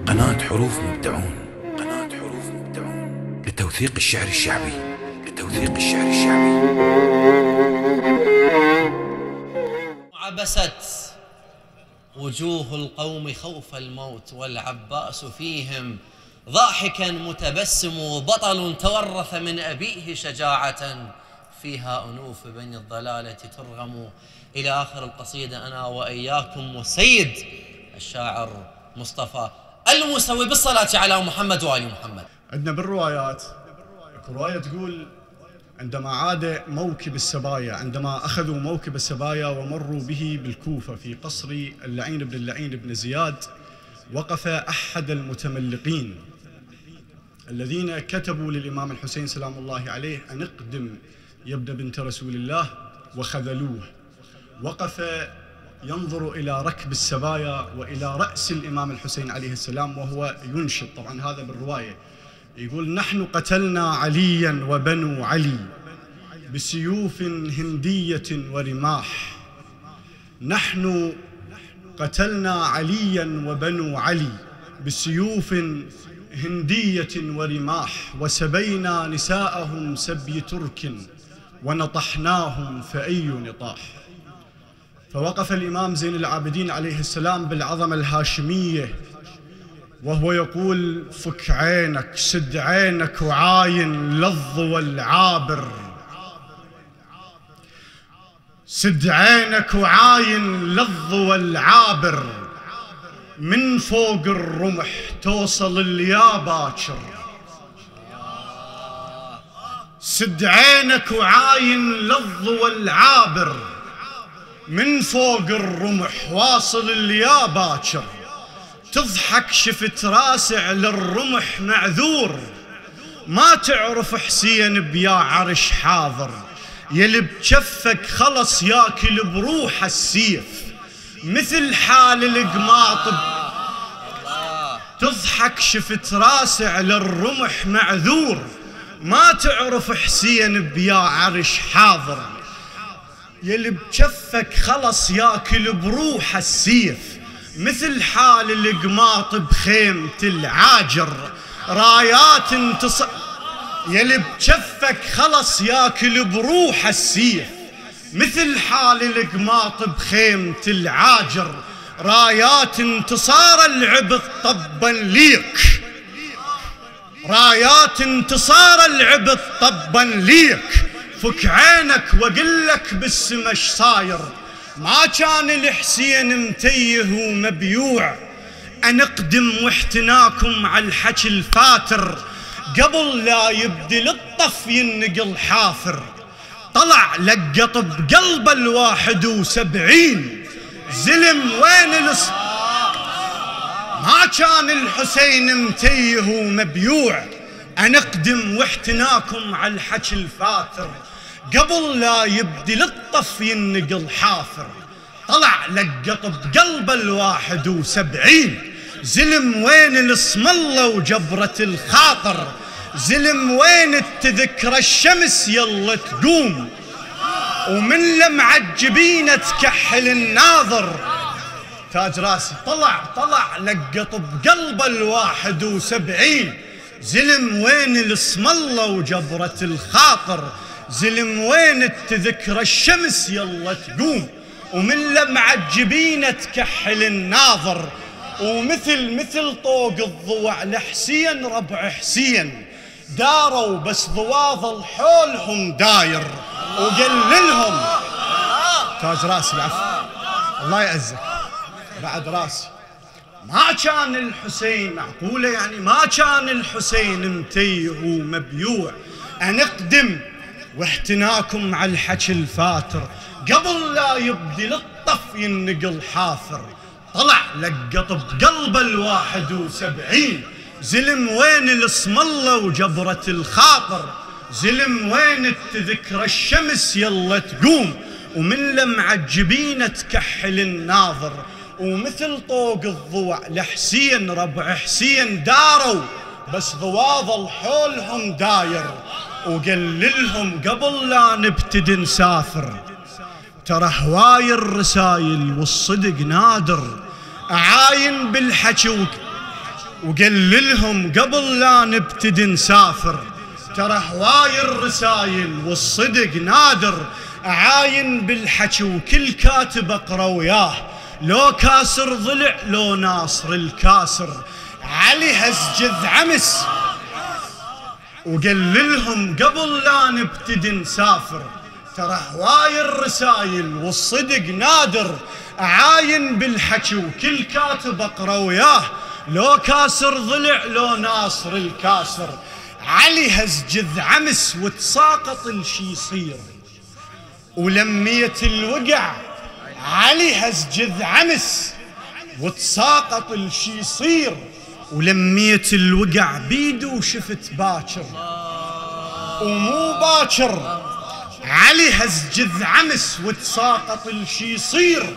قناة حروف مبدعون، قناة حروف مبدعون لتوثيق الشعر الشعبي، لتوثيق الشعر الشعبي. عبست وجوه القوم خوف الموت والعباس فيهم ضاحكا متبسم، بطل تورث من أبيه شجاعة فيها أنوف بني الضلالة ترغم. إلى آخر القصيدة أنا وإياكم والسيد الشاعر مصطفى الموسوي بالصلاة على محمد وآل محمد. عندنا بالروايات رواية تقول عندما عاد موكب السبايا، عندما أخذوا موكب السبايا ومروا به بالكوفة في قصر اللعين بن اللعين بن زياد، وقف أحد المتملقين الذين كتبوا للإمام الحسين سلام الله عليه أن اقدم يا ابن بنت رسول الله وخذلوه. وقف ينظر إلى ركب السبايا وإلى رأس الإمام الحسين عليه السلام وهو ينشد، طبعا هذا بالرواية، يقول: نحن قتلنا عليا وبنو علي بسيوف هندية ورماح، نحن قتلنا عليا وبنو علي بسيوف هندية ورماح، وسبينا نساءهم سبي ترك ونطحناهم فأي نطاح. فوقف الإمام زين العابدين عليه السلام بالعظمة الهاشمية وهو يقول: فك عينك، سد عينك وعاين لظ والعابر، سد عينك وعاين لظ والعابر، من فوق الرمح توصل اليا باكر، سد عينك وعاين لظ والعابر، من فوق الرمح واصل اليا باكر، تضحك شفت راسع للرمح معذور، ما تعرف حسين بيا عرش حاضر، يلي بجفك خلص ياكل بروح السيف، مثل حال القماط. تضحك شفت راسع للرمح معذور، ما تعرف حسين بيا عرش حاضر، يلي بجفك خلص ياكل بروح السيف، مثل حال القماط بخيمة العاجر، رايات يلي بجفك خلص ياكل بروح السيف، مثل حال القماط بخيمة العاجر، رايات انتصار العبد طبا ليك، رايات انتصار العبد طبا ليك، فك عينك واقلك بالسما اش صاير، ما كان الحسين متيه ومبيوع، انقدم واحتناكم على الحكي الفاتر، قبل لا يبدل الطف ينقل حافر، طلع لقط بقلب 71 زلم وين ما كان الحسين متيه ومبيوع، انقدم واحتناكم على الحكي الفاتر، قبل لا يبدل الطف ينقل حافر، طلع لقط بقلب 71 زلم وين الاسم الله وجبرة الخاطر، زلم وين تذكر الشمس يلا تقوم، ومن لمعجبين تكحل الناظر، تاج راسي طلع لقط بقلب 71 زلم وين الاسم الله وجبرة الخاطر، زلم وين تذكر الشمس يلا تقوم، ومن لمعجبين تكحل الناظر، ومثل طوق الضوع لحسين ربع حسين، داروا بس ضواظل حولهم داير، وقللهم تاج راسي العفو الله يعزك بعد راسي. ما كان الحسين معقولة يعني ما كان الحسين متيه ومبيوع، انقدم واحتناكم على الحكي الفاتر، قبل لا يبدل الطف ينقل حافر، طلع لقط بقلب 71 زلم وين الاسم الله وجبرة الخاطر، زلم وين تذكر الشمس يلا تقوم، ومن لمعجبين تكحل الناظر، ومثل طوق الضوع لحسين ربع حسين، داروا بس ضواظل حولهم داير، وقللهم قبل لا نبتدي نسافر. ترى هواي الرسايل والصدق نادر، أعاين بالحكي وقللهم قبل لا نبتدي نسافر. ترى هواي الرسايل والصدق نادر، أعاين بالحكي وكل كاتب أقرأ وياه، لو كاسر ضلع لو ناصر الكاسر، علي هزجذ عمس وقللهم قبل لا نبتدي نسافر. ترى هواي الرسايل والصدق نادر، أعاين بالحكي وكل كاتب أقرأ وياه، لو كاسر ضلع لو ناصر الكاسر، علي هزجذ عمس وتساقط الشي يصير، ولمية الوقع علي هزجذ عمس وتساقط الشي يصير، ولمية الوقع بيدو وشفت باكر ومو باكر، علي هزجذ عمس وتساقط الشي يصير،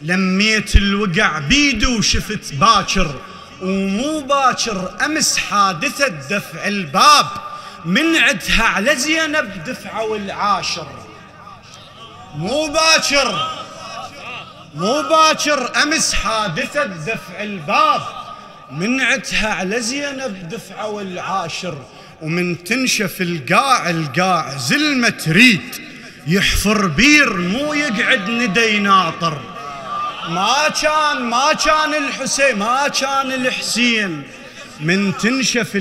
لمية الوقع بيدو وشفت باكر ومو باكر. أمس حادثة دفع الباب، من عدها على زينب دفعوا العاشر، مو باكر مو باكر. أمس حادثة دفع الباب، من عدها على زينب دفعوا العاشر، ومن تنشف القاع زلمة تريد، يحفر بير مو يقعد ندى يناطر. ما كان الحسين، ما كان الحسين، من تنشف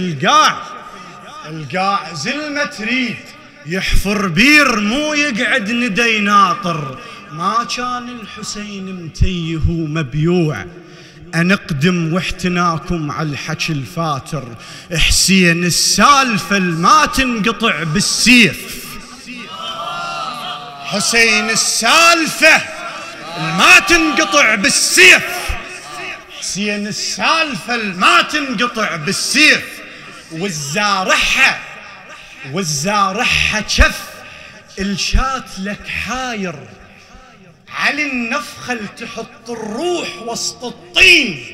القاع زلمة تريد، يحفر بير مو يقعد ندى يناطر. ما كان الحسين متيه ومبيوع، أنقدم واحتناكم على الحكي الفاتر. حسين السالفة ما تنقطع بالسيف، حسين السالفة ما تنقطع بالسيف، حسين السالفة ما تنقطع بالسيف. والزارحة كف الشات لك حاير، علي النفخل تحط الروح وسط الطين.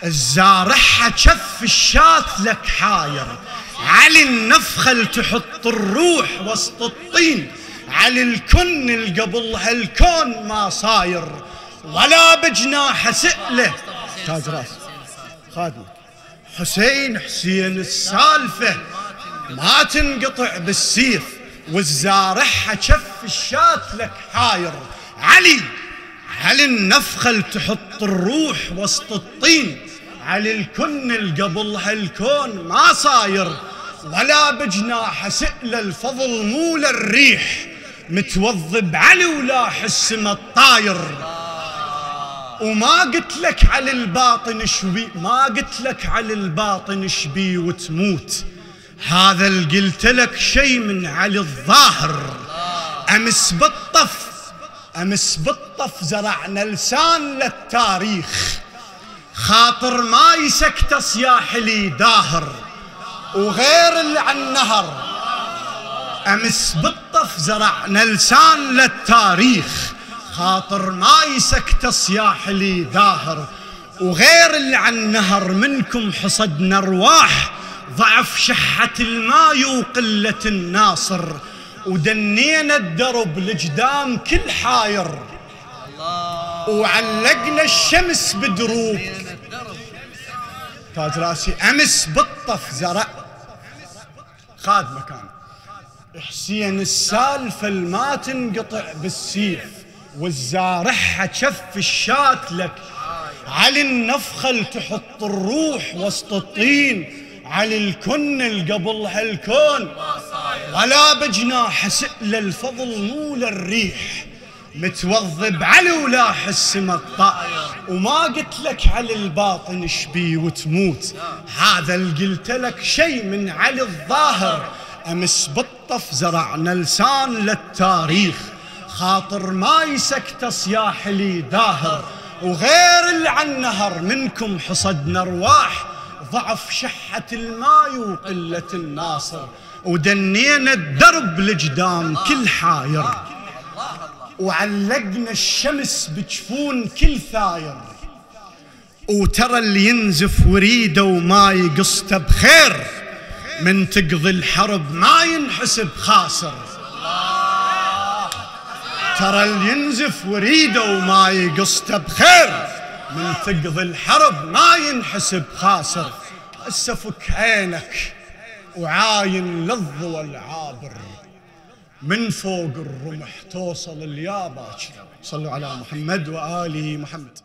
الزارحة كف الشات لك حاير، علي النفخل تحط الروح وسط الطين. علي الكن القبل هالكون ما صاير، ولا بجناح سئله تاج راس خادم. حسين السالفة ما تنقطع بالسيف، والزارحة كف الشات لك حاير. علي النفخل تحط الروح وسط الطين، علي الكن القبل هالكون ما صاير، ولا بجناح سئل الفضل مو للريح، متوظب علي ولا حس ما الطاير. وما قلت لك على الباطن شبي، ما قلت لك على الباطن شبي وتموت، هذا اللي قلت لك شي من علي الظاهر. أمس بالطف زرعنا لسان للتاريخ، خاطر ما يسكت صياح لي داهر وغير اللي عن النهر. أمس بالطف زرعنا لسان للتاريخ، خاطر ما يسكت صياح لي داهر وغير اللي عن النهر. منكم حصدنا ارواح، ضعف شحة الماي وقلة الناصر، ودنينا الدرب لجدام كل حاير، وعلقنا الشمس بدروب تاج راسي. أمس بالطف زرع خاد مكان حسين السالفة ما تنقطع بالسيف، والزارحة كف الشات لك. علي النفخل تحط الروح وسط الطين، علي الكن القبل هالكون ولا بجناح سئل الفضل مو للريح، متوظب علي ولا حس الطائر. وما قلت لك على الباطن شبي وتموت، هذا اللي قلت لك شي من علي الظاهر. أمس بالطف زرعنا لسان للتاريخ، خاطر ما يسكت صياح لي داهر وغير اللي عن النهر. منكم حصدنا ارواح، ضعف شحة الماي وقلة الناصر، ودنينا الدرب لجدام كل حاير، وعلقنا الشمس بجفون كل ثاير. وترى اللي ينزف وريده وما يقصته بخير، من تقضي الحرب ما ينحسب خاسر، ترى اللي ينزف وريده وما يقصته بخير، من تقضي الحرب ما ينحسب خاسر. هسه فك عينك وعاين للضوى العابر، من فوق الرمح توصل الياباك. صلوا على محمد وآله محمد.